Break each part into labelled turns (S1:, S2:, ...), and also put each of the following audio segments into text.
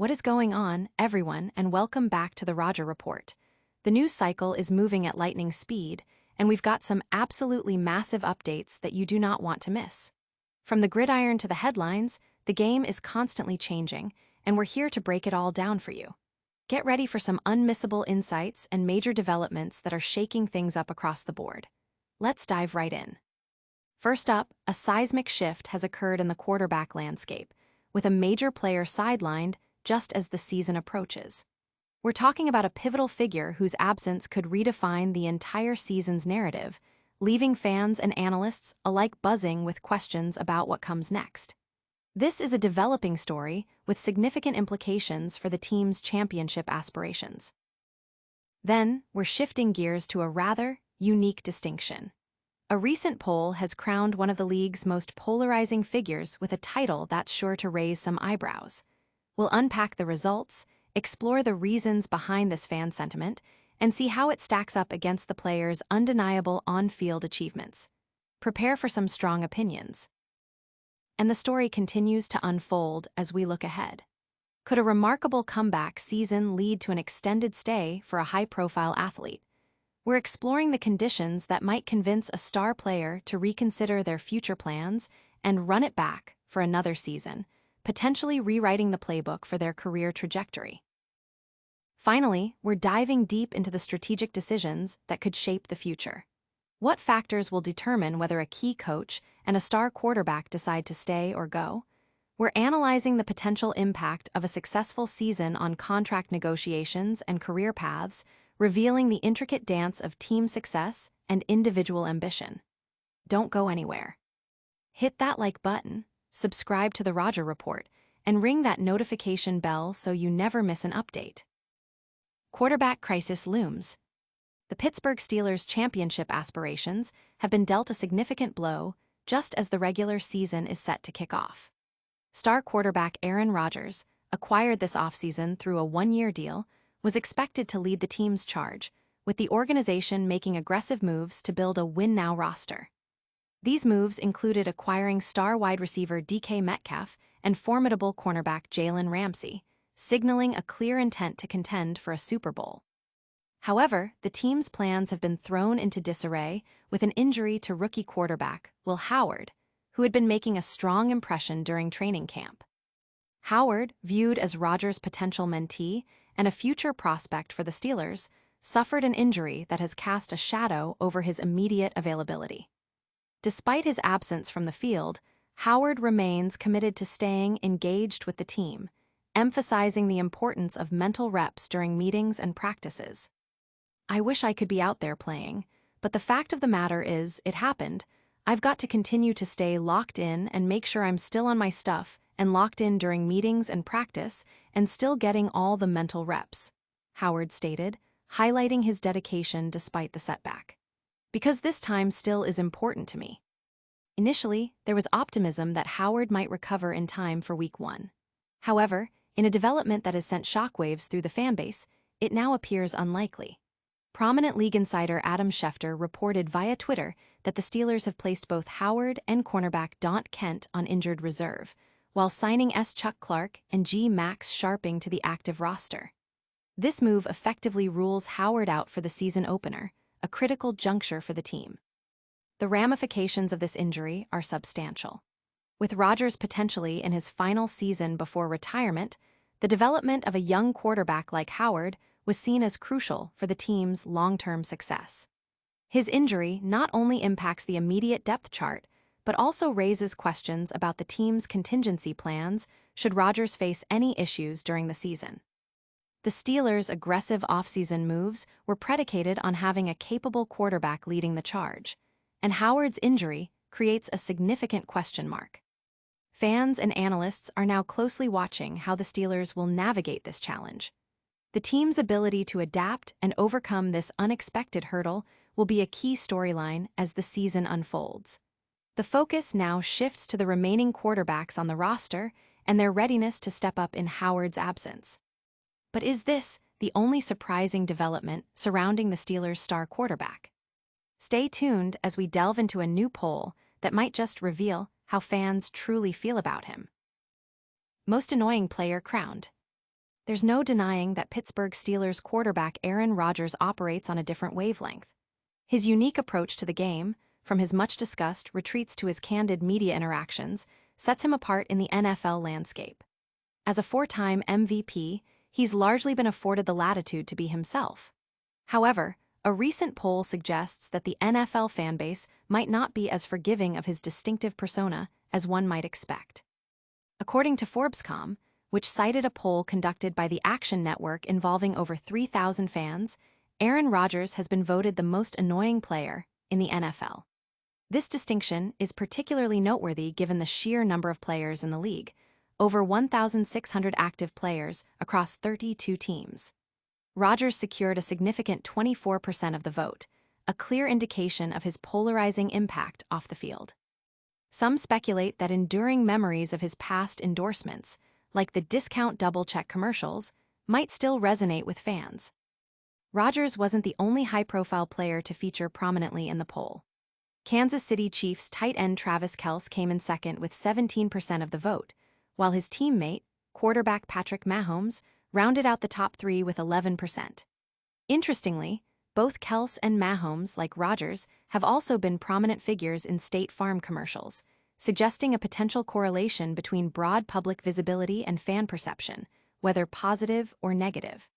S1: What is going on, everyone, and welcome back to the Roger Report. The news cycle is moving at lightning speed, and we've got some absolutely massive updates that you do not want to miss. From the gridiron to the headlines, the game is constantly changing, and we're here to break it all down for you. Get ready for some unmissable insights and major developments that are shaking things up across the board. Let's dive right in. First up, a seismic shift has occurred in the quarterback landscape, with a major player sidelined just as the season approaches. We're talking about a pivotal figure whose absence could redefine the entire season's narrative, leaving fans and analysts alike buzzing with questions about what comes next. This is a developing story with significant implications for the team's championship aspirations. Then, we're shifting gears to a rather unique distinction. A recent poll has crowned one of the league's most polarizing figures with a title that's sure to raise some eyebrows. We'll unpack the results, explore the reasons behind this fan sentiment, and see how it stacks up against the player's undeniable on-field achievements. Prepare for some strong opinions. And the story continues to unfold as we look ahead. Could a remarkable comeback season lead to an extended stay for a high-profile athlete? We're exploring the conditions that might convince a star player to reconsider their future plans and run it back for another season, potentially rewriting the playbook for their career trajectory. Finally, we're diving deep into the strategic decisions that could shape the future. What factors will determine whether a key coach and a star quarterback decide to stay or go? We're analyzing the potential impact of a successful season on contract negotiations and career paths, revealing the intricate dance of team success and individual ambition. Don't go anywhere. Hit that like button, subscribe to the Roger Report, and ring that notification bell so you never miss an update. Quarterback crisis looms. The Pittsburgh Steelers' championship aspirations have been dealt a significant blow just as the regular season is set to kick off. Star quarterback Aaron Rodgers, acquired this offseason through a one-year deal, was expected to lead the team's charge, with the organization making aggressive moves to build a win-now roster. These moves included acquiring star wide receiver DK Metcalf and formidable cornerback Jalen Ramsey, signaling a clear intent to contend for a Super Bowl. However, the team's plans have been thrown into disarray with an injury to rookie quarterback Will Howard, who had been making a strong impression during training camp. Howard, viewed as Rodgers' potential mentee and a future prospect for the Steelers, suffered an injury that has cast a shadow over his immediate availability. Despite his absence from the field, Howard remains committed to staying engaged with the team, emphasizing the importance of mental reps during meetings and practices. "I wish I could be out there playing, but the fact of the matter is, it happened. I've got to continue to stay locked in and make sure I'm still on my stuff and locked in during meetings and practice and still getting all the mental reps," Howard stated, highlighting his dedication despite the setback. "Because this time still is important to me." Initially, there was optimism that Howard might recover in time for Week 1. However, in a development that has sent shockwaves through the fanbase, it now appears unlikely. Prominent league insider Adam Schefter reported via Twitter that the Steelers have placed both Howard and cornerback Daunt Kent on injured reserve, while signing S. Chuck Clark and G. Max Sharping to the active roster. This move effectively rules Howard out for the season opener, a critical juncture for the team. The ramifications of this injury are substantial. With Rodgers potentially in his final season before retirement, the development of a young quarterback like Howard was seen as crucial for the team's long-term success. His injury not only impacts the immediate depth chart, but also raises questions about the team's contingency plans should Rodgers face any issues during the season. The Steelers' aggressive offseason moves were predicated on having a capable quarterback leading the charge, and Howard's injury creates a significant question mark. Fans and analysts are now closely watching how the Steelers will navigate this challenge. The team's ability to adapt and overcome this unexpected hurdle will be a key storyline as the season unfolds. The focus now shifts to the remaining quarterbacks on the roster and their readiness to step up in Howard's absence. But is this the only surprising development surrounding the Steelers' star quarterback? Stay tuned as we delve into a new poll that might just reveal how fans truly feel about him. Most annoying player crowned. There's no denying that Pittsburgh Steelers quarterback Aaron Rodgers operates on a different wavelength. His unique approach to the game, from his much-discussed retreats to his candid media interactions, sets him apart in the NFL landscape. As a four-time MVP, he's largely been afforded the latitude to be himself. However, a recent poll suggests that the NFL fanbase might not be as forgiving of his distinctive persona as one might expect. According to Forbes.com, which cited a poll conducted by the Action Network involving over 3,000 fans, Aaron Rodgers has been voted the most annoying player in the NFL. This distinction is particularly noteworthy given the sheer number of players in the league, over 1,600 active players across 32 teams. Rodgers secured a significant 24% of the vote, a clear indication of his polarizing impact off the field. Some speculate that enduring memories of his past endorsements, like the discount double-check commercials, might still resonate with fans. Rodgers wasn't the only high-profile player to feature prominently in the poll. Kansas City Chiefs tight end Travis Kelce came in second with 17% of the vote, while his teammate, quarterback Patrick Mahomes, rounded out the top three with 11%. Interestingly, both Kelce and Mahomes, like Rodgers, have also been prominent figures in State Farm commercials, suggesting a potential correlation between broad public visibility and fan perception, whether positive or negative.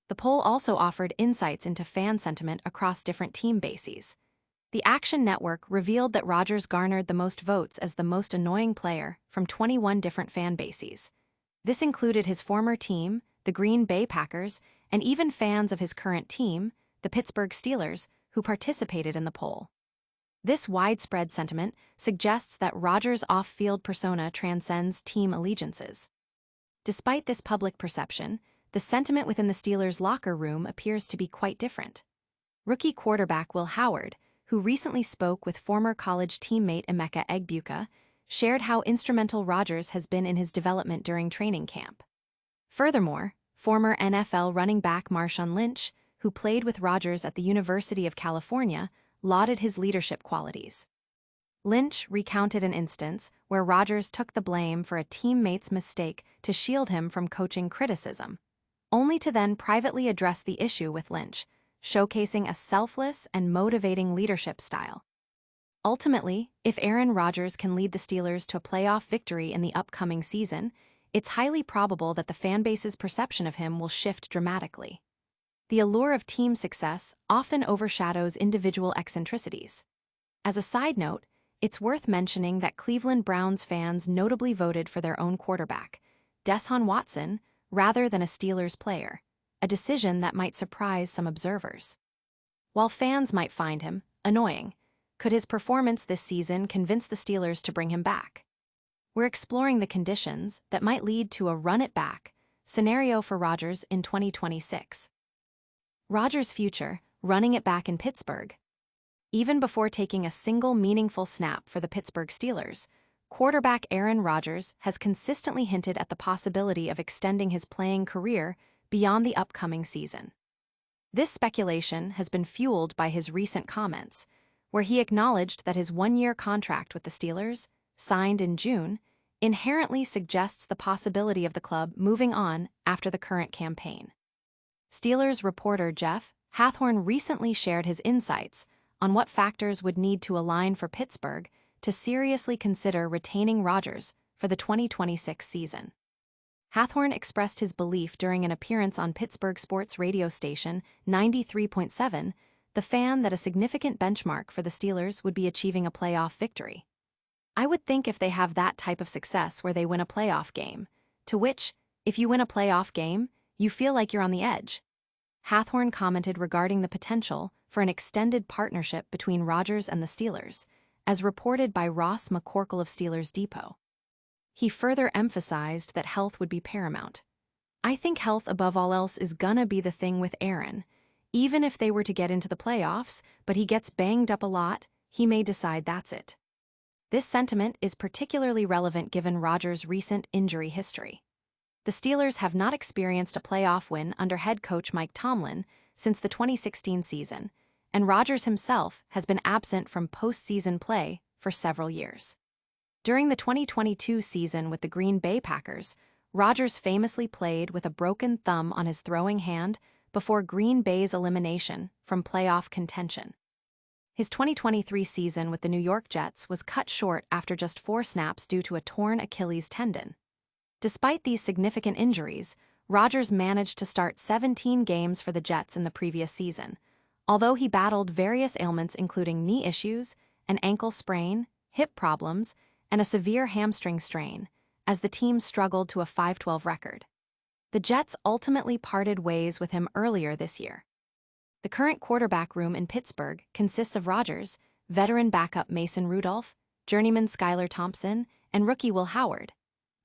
S1: The poll also offered insights into fan sentiment across different team bases. The Action Network revealed that Rodgers garnered the most votes as the most annoying player from 21 different fan bases. This included his former team, the Green Bay Packers, and even fans of his current team, the Pittsburgh Steelers, who participated in the poll. This widespread sentiment suggests that Rodgers' off-field persona transcends team allegiances. Despite this public perception, the sentiment within the Steelers' locker room appears to be quite different. Rookie quarterback Will Howard, who recently spoke with former college teammate Emeka Egbuka, shared how instrumental Rodgers has been in his development during training camp. Furthermore, former NFL running back Marshawn Lynch, who played with Rodgers at the University of California, lauded his leadership qualities. Lynch recounted an instance where Rodgers took the blame for a teammate's mistake to shield him from coaching criticism, only to then privately address the issue with Lynch, showcasing a selfless and motivating leadership style. Ultimately, if Aaron Rodgers can lead the Steelers to a playoff victory in the upcoming season, it's highly probable that the fanbase's perception of him will shift dramatically. The allure of team success often overshadows individual eccentricities. As a side note, it's worth mentioning that Cleveland Browns fans notably voted for their own quarterback, Deshaun Watson, rather than a Steelers player, a decision that might surprise some observers. While fans might find him annoying, could his performance this season convince the Steelers to bring him back? We're exploring the conditions that might lead to a run-it-back scenario for Rodgers in 2026. Rodgers' future, running it back in Pittsburgh. Even before taking a single meaningful snap for the Pittsburgh Steelers, quarterback Aaron Rodgers has consistently hinted at the possibility of extending his playing career beyond the upcoming season. This speculation has been fueled by his recent comments, where he acknowledged that his one-year contract with the Steelers, signed in June, inherently suggests the possibility of the club moving on after the current campaign. Steelers reporter Jeff Hathhorn recently shared his insights on what factors would need to align for Pittsburgh to seriously consider retaining Rodgers for the 2026 season. Hathhorn expressed his belief during an appearance on Pittsburgh sports radio station 93.7, The Fan, that a significant benchmark for the Steelers would be achieving a playoff victory. I would think if they have that type of success where they win a playoff game, to which, if you win a playoff game, you feel like you're on the edge. Hathhorn commented regarding the potential for an extended partnership between Rodgers and the Steelers, as reported by Ross McCorkle of Steelers Depot. He further emphasized that health would be paramount. I think health above all else is gonna be the thing with Aaron. Even if they were to get into the playoffs, but he gets banged up a lot, he may decide that's it. This sentiment is particularly relevant given Rodgers' recent injury history. The Steelers have not experienced a playoff win under head coach Mike Tomlin since the 2016 season, and Rodgers himself has been absent from postseason play for several years. During the 2022 season with the Green Bay Packers, Rodgers famously played with a broken thumb on his throwing hand before Green Bay's elimination from playoff contention. His 2023 season with the New York Jets was cut short after just 4 snaps due to a torn Achilles tendon. Despite these significant injuries, Rodgers managed to start 17 games for the Jets in the previous season, although he battled various ailments including knee issues, an ankle sprain, hip problems, and a severe hamstring strain, as the team struggled to a 5-12 record. The Jets ultimately parted ways with him earlier this year. The current quarterback room in Pittsburgh consists of Rodgers, veteran backup Mason Rudolph, journeyman Skylar Thompson, and rookie Will Howard,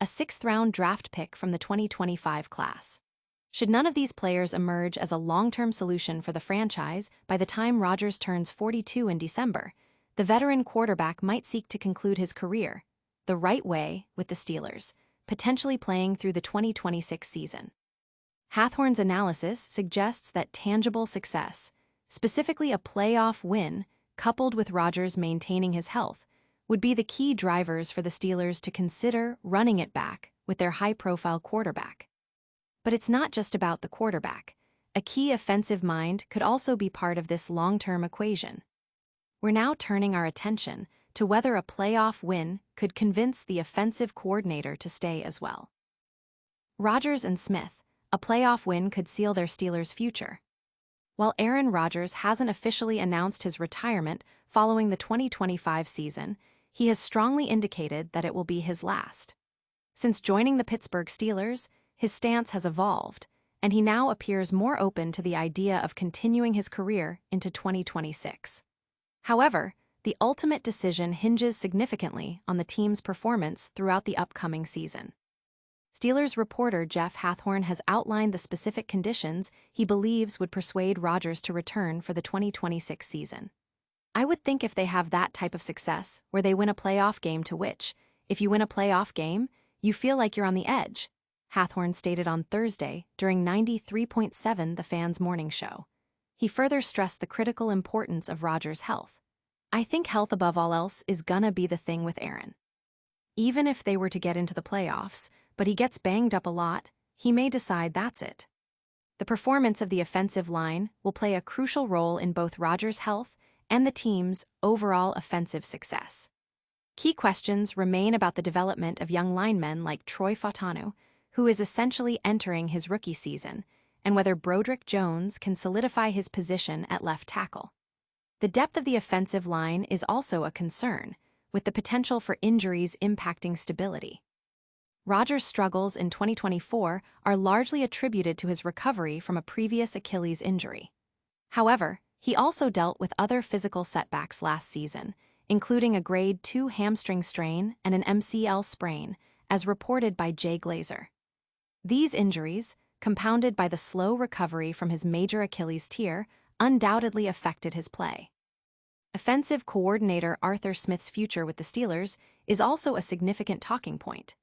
S1: a 6th-round draft pick from the 2025 class. Should none of these players emerge as a long-term solution for the franchise by the time Rodgers turns 42 in December, the veteran quarterback might seek to conclude his career the right way with the Steelers, potentially playing through the 2026 season. Hathhorn's analysis suggests that tangible success, specifically a playoff win coupled with Rodgers maintaining his health, would be the key drivers for the Steelers to consider running it back with their high-profile quarterback. But it's not just about the quarterback. A key offensive mind could also be part of this long-term equation. We're now turning our attention to whether a playoff win could convince the offensive coordinator to stay as well. Rodgers and Smith, a playoff win could seal their Steelers' future. While Aaron Rodgers hasn't officially announced his retirement following the 2025 season, he has strongly indicated that it will be his last. Since joining the Pittsburgh Steelers, his stance has evolved, and he now appears more open to the idea of continuing his career into 2026. However, the ultimate decision hinges significantly on the team's performance throughout the upcoming season. Steelers reporter Jeff Hathhorn has outlined the specific conditions he believes would persuade Rodgers to return for the 2026 season. "I would think if they have that type of success, where they win a playoff game to which, if you win a playoff game, you feel like you're on the edge," Hathhorn stated on Thursday during 93.7 The Fan's morning show. He further stressed the critical importance of Rodgers' health. "I think health above all else is gonna be the thing with Aaron. Even if they were to get into the playoffs, but he gets banged up a lot, he may decide that's it." The performance of the offensive line will play a crucial role in both Rodgers' health and the team's overall offensive success. Key questions remain about the development of young linemen like Troy Fautanu, who is essentially entering his rookie season, and whether Broderick Jones can solidify his position at left tackle. The depth of the offensive line is also a concern, with the potential for injuries impacting stability. Rodgers' struggles in 2024 are largely attributed to his recovery from a previous Achilles injury. However, he also dealt with other physical setbacks last season, including a grade 2 hamstring strain and an MCL sprain, as reported by Jay Glazer. These injuries, compounded by the slow recovery from his major Achilles tear, undoubtedly affected his play. Offensive coordinator Arthur Smith's future with the Steelers is also a significant talking point.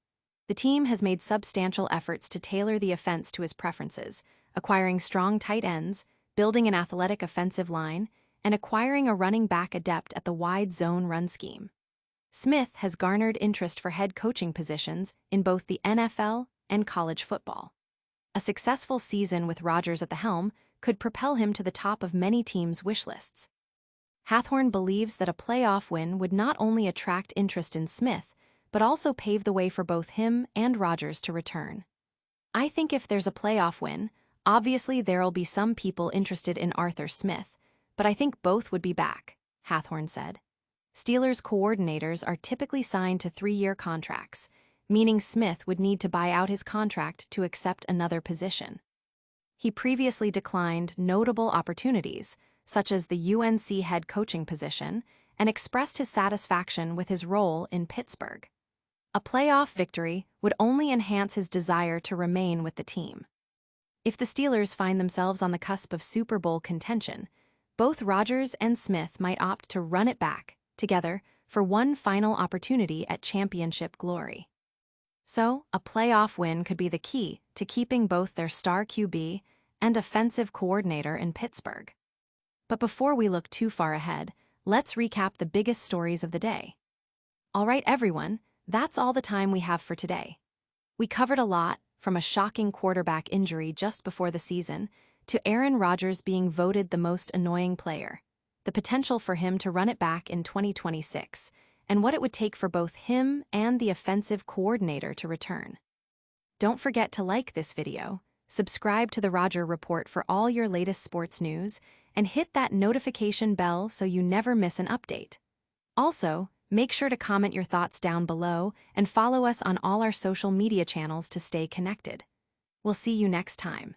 S1: The team has made substantial efforts to tailor the offense to his preferences, acquiring strong tight ends, building an athletic offensive line, and acquiring a running back adept at the wide zone run scheme. Smith has garnered interest for head coaching positions in both the NFL and college football. A successful season with Rodgers at the helm could propel him to the top of many teams' wish lists. Hathhorn believes that a playoff win would not only attract interest in Smith, but also pave the way for both him and Rodgers to return. "I think if there's a playoff win, obviously there'll be some people interested in Arthur Smith, but I think both would be back," Hathhorn said. Steelers coordinators are typically signed to 3-year contracts, meaning Smith would need to buy out his contract to accept another position. He previously declined notable opportunities, such as the UNC head coaching position, and expressed his satisfaction with his role in Pittsburgh. A playoff victory would only enhance his desire to remain with the team. If the Steelers find themselves on the cusp of Super Bowl contention, both Rodgers and Smith might opt to run it back, together, for one final opportunity at championship glory. So, a playoff win could be the key to keeping both their star QB and offensive coordinator in Pittsburgh. But before we look too far ahead, let's recap the biggest stories of the day. All right, everyone, that's all the time we have for today. We covered a lot, from a shocking quarterback injury just before the season to Aaron Rodgers being voted the most annoying player, the potential for him to run it back in 2026, and what it would take for both him and the offensive coordinator to return. Don't forget to like this video, subscribe to the Roger Report for all your latest sports news, and hit that notification bell so you never miss an update. Also, make sure to comment your thoughts down below and follow us on all our social media channels to stay connected. We'll see you next time.